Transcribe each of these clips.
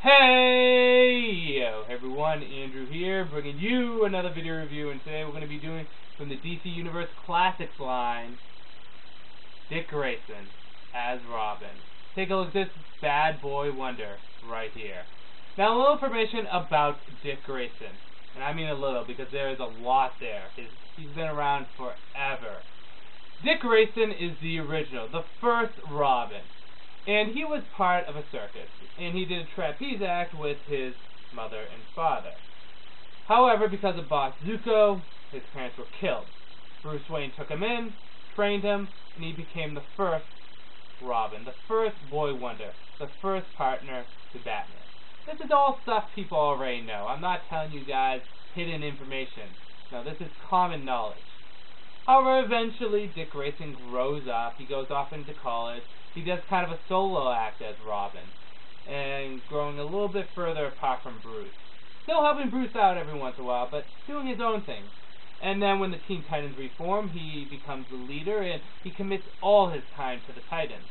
Hey everyone, Andrew here, bringing you another video review, and today we're going to be doing from the DC Universe Classics line, Dick Grayson as Robin. Take a look at this bad boy wonder right here. Now, a little information about Dick Grayson, and I mean a little because there is a lot there. He's been around forever. Dick Grayson is the original, the first Robin. And he was part of a circus, and he did a trapeze act with his mother and father. However, because of Boss Zuko, his parents were killed. Bruce Wayne took him in, trained him, and he became the first Robin, the first boy wonder, the first partner to Batman. This is all stuff people already know. I'm not telling you guys hidden information. No, this is common knowledge. However, eventually Dick Grayson grows up, he goes off into college, he does kind of a solo act as Robin, and growing a little bit further apart from Bruce. Still helping Bruce out every once in a while, but doing his own thing. And then when the Teen Titans reform, he becomes the leader, and he commits all his time to the Titans.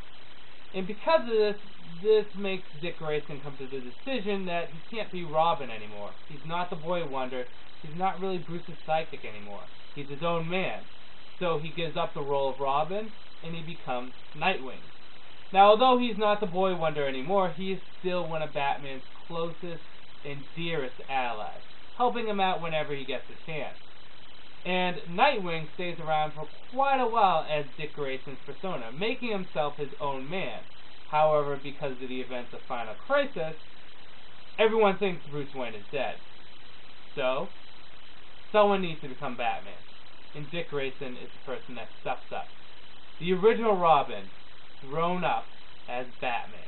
And because of this makes Dick Grayson come to the decision that he can't be Robin anymore. He's not the boy wonder, he's not really Bruce's sidekick anymore. He's his own man. So he gives up the role of Robin, and he becomes Nightwing. Now, although he's not the boy wonder anymore, he is still one of Batman's closest and dearest allies, helping him out whenever he gets a chance. And Nightwing stays around for quite a while as Dick Grayson's persona, making himself his own man. However, because of the events of Final Crisis, everyone thinks Bruce Wayne is dead. So, someone needs to become Batman. And Dick Grayson is the person that steps up. The original Robin, grown up as Batman.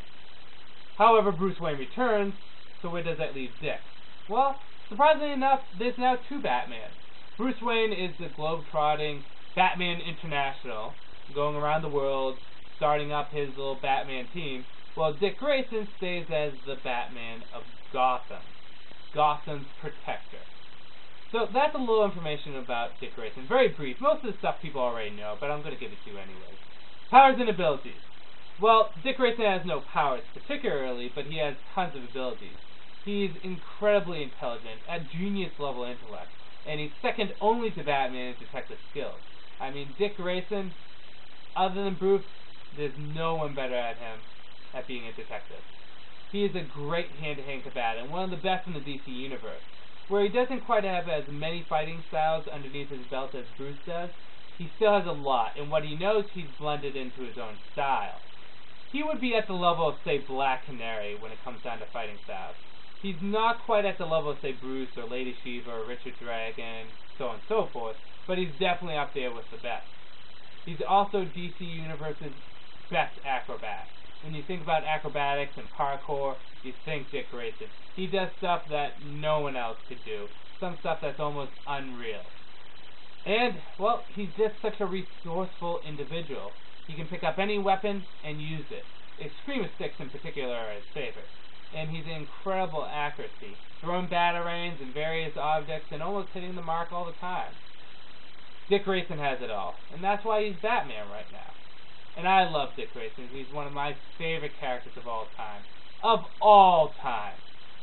However, Bruce Wayne returns, so where does that leave Dick? Well, surprisingly enough, there's now two Batmans. Bruce Wayne is the globe-trotting Batman International, going around the world, starting up his little Batman team, while Dick Grayson stays as the Batman of Gotham, Gotham's protector. So that's a little information about Dick Grayson. Very brief. Most of the stuff people already know, but I'm going to give it to you anyway. Powers and abilities. Well, Dick Grayson has no powers particularly, but he has tons of abilities. He's incredibly intelligent, at genius level intellect, and he's second only to Batman in detective skills. I mean, Dick Grayson, other than Bruce, there's no one better at him at being a detective. He is a great hand-to-hand combatant, one of the best in the DC Universe. Where he doesn't quite have as many fighting styles underneath his belt as Bruce does, he still has a lot, and what he knows he's blended into his own style. He would be at the level of, say, Black Canary when it comes down to fighting styles. He's not quite at the level of, say, Bruce or Lady Shiva or Richard Dragon, so on and so forth, but he's definitely up there with the best. He's also DC Universe's best acrobat. When you think about acrobatics and parkour, you think Dick Grayson. He does stuff that no one else could do. Some stuff that's almost unreal. And, well, he's just such a resourceful individual. He can pick up any weapon and use it. Extreme sticks in particular are his favorite. And he's an incredible accuracy, throwing batarangs and various objects and almost hitting the mark all the time. Dick Grayson has it all, and that's why he's Batman right now. And I love Dick Grayson. He's one of my favorite characters of all time. Of all time.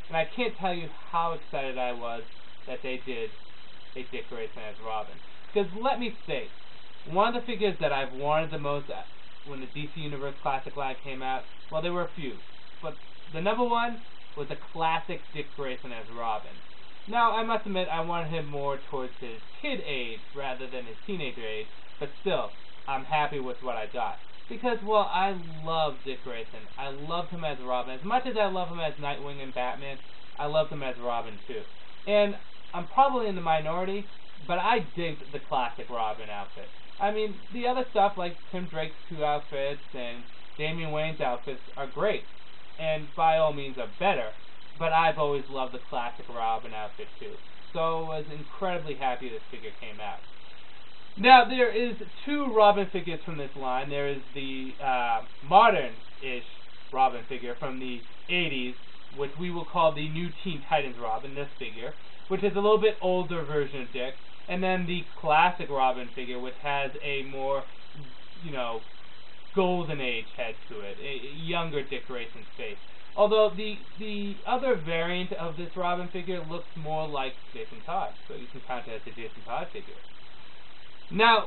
And I can't tell you how excited I was that they did a Dick Grayson as Robin. Because let me state, one of the figures that I've wanted the most when the DC Universe Classic line came out, well, there were a few. But the number one was a classic Dick Grayson as Robin. Now, I must admit, I wanted him more towards his kid age rather than his teenager age. But still, I'm happy with what I got. Because, well, I love Dick Grayson. I loved him as Robin. As much as I love him as Nightwing and Batman, I loved him as Robin too. And I'm probably in the minority, but I dig the classic Robin outfit. I mean, the other stuff like Tim Drake's two outfits and Damian Wayne's outfits are great. And by all means are better. But I've always loved the classic Robin outfit too. So I was incredibly happy this figure came out. Now, there is two Robin figures from this line. There is the modern-ish Robin figure from the 80s, which we will call the new Teen Titans Robin, this figure, which is a little bit older version of Dick. And then the classic Robin figure, which has a more, golden age head to it, a younger Dick Grayson's face. Although the other variant of this Robin figure looks more like Jason Todd, so you can count it as a Jason Todd figure. Now,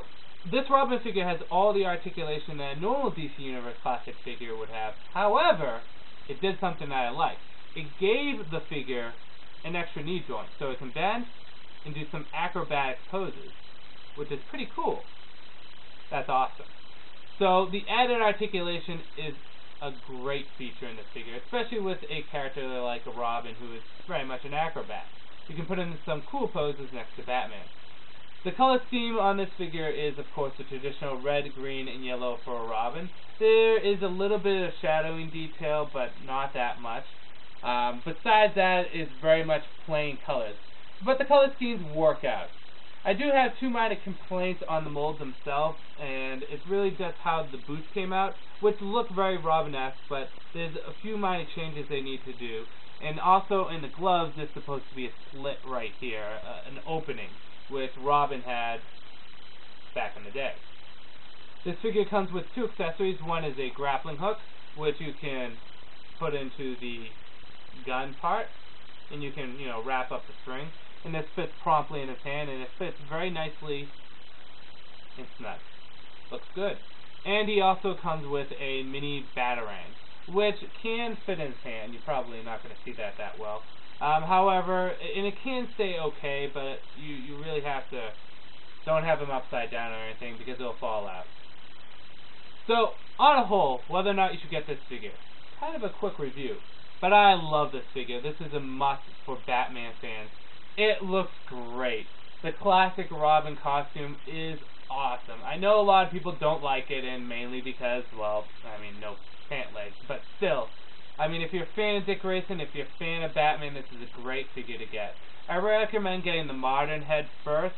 this Robin figure has all the articulation that a normal DC Universe Classic figure would have. However, it did something that I liked. It gave the figure an extra knee joint, so it can bend and do some acrobatic poses, which is pretty cool. That's awesome. So the added articulation is a great feature in this figure, especially with a character like a Robin who is very much an acrobat. You can put in some cool poses next to Batman. The color scheme on this figure is, of course, the traditional red, green, and yellow for a Robin. There is a little bit of shadowing detail, but not that much. Besides that, it's very much plain colors. But the color schemes work out. I do have two minor complaints on the molds themselves, and it's really just how the boots came out, which look very Robin-esque, but there's a few minor changes they need to do. And also in the gloves, there's supposed to be a slit right here, an opening, which Robin had back in the day. This figure comes with two accessories. One is a grappling hook, which you can put into the gun part, and you can, wrap up the string. And this fits promptly in his hand, and it fits very nicely and snug. Looks good. And he also comes with a mini batarang, which can fit in his hand. You're probably not going to see that well. However, and it can stay okay, but you really have to, don't have him upside down or anything because it'll fall out. So, on a whole, whether or not you should get this figure, kind of a quick review. But I love this figure. This is a must for Batman fans. It looks great. The classic Robin costume is awesome. I know a lot of people don't like it, and mainly because, well, no pant legs. But still, if you're a fan of Dick Grayson, if you're a fan of Batman, this is a great figure to get. I recommend getting the modern head first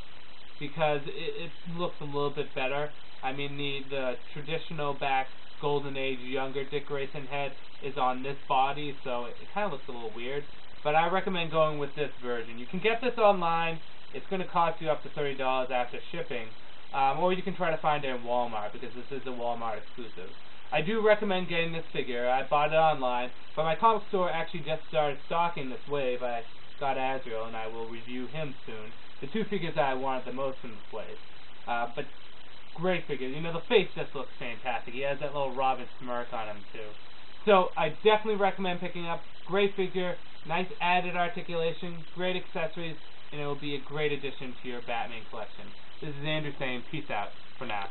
because it looks a little bit better. The traditional back Golden Age younger Dick Grayson head is on this body, so it kind of looks a little weird. But I recommend going with this version. You can get this online. It's going to cost you up to $30 after shipping. Or you can try to find it in Walmart because this is a Walmart exclusive. I do recommend getting this figure. I bought it online, but my comic store actually just started stocking this wave. I got Azrael, and I will review him soon. The two figures that I wanted the most in this wave. But great figure. The face just looks fantastic. He has that little Robin smirk on him, too. So I definitely recommend picking up. Great figure. Nice added articulation, great accessories, and it will be a great addition to your Batman collection. This is Andrew saying peace out for now.